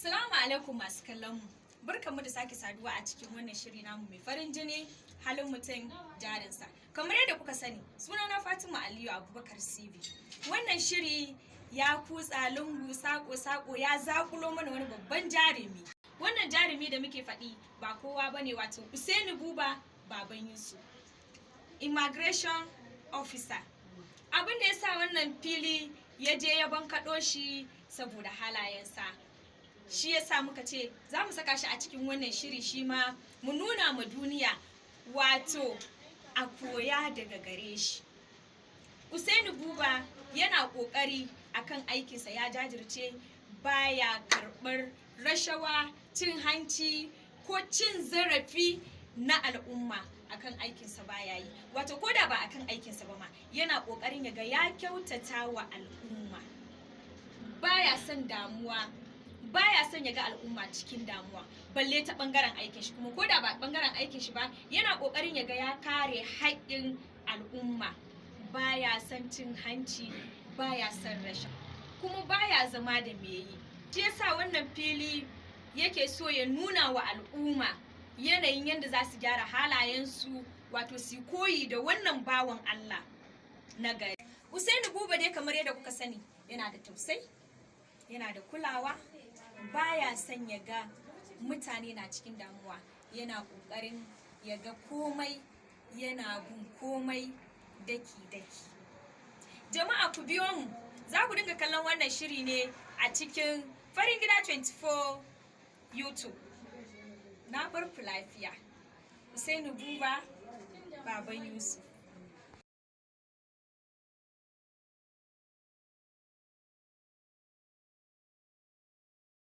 Assalamu alaikum masu kallon mu. Barkanmu da sake saduwa a cikin wannan shiri namu mai farin jini halin mutum jarinsa. Kamar yadda kuka sani, sunana Fatima Aliyu Abubakar CV. Wannan shiri ya kutsa lungu sako ya zakulo mana wani babban jarumi. Wannan jarumi da muke faɗi ba kowa bane, wato Usaini Buba baban Yusuf, immigration officer. Abin da ya sa wannan fili ya je ya bankaɗo shi saboda halayensa. Shi ya sa muka ce za mu saka shi a cikin wannan shiri, shi ma mu nuna ma duniya, wato a koya daga gare shi. Usaini Buba yana ƙoƙari akan aikinsa, ya jajirce, baya karɓar rashawa, cin hanci ko cin zarafi na al'umma. Akan aikinsa baya yi, wato ko da ba akan aikinsa ba ma yana ƙoƙarin ya ga ya kyautata wa al'umma. Baya son damuwa, baya son ya ga al'umma cikin damuwa, balle ta bangaren aikin shi. Kuma ko da ba bangaren aikin shi ba, yana kokarin ya ga ya kare haƙƙin al'umma. Baya son cin hanci, baya son rashin, kuma baya zama da me yi. Shi yasa wannan fili yake so ya nuna wa al'umma yanayin yadda za su gyara halayensu, wato su koyi da wannan bawan Allah na gari. Usaini Buba dai kamar yadda kuka sani, yana da tausayi, yana da kulawa, baya son ya ga mutane na cikin damuwa. Yana ƙoƙarin ya ga komai yana bin komai daki-daki. Jama'a ku biyo mu, za ku dinga kallon wannan shiri ne a cikin Farin Gida 24 YouTube. Na bar ku lafiya. Usaini Buba baban Yusuf.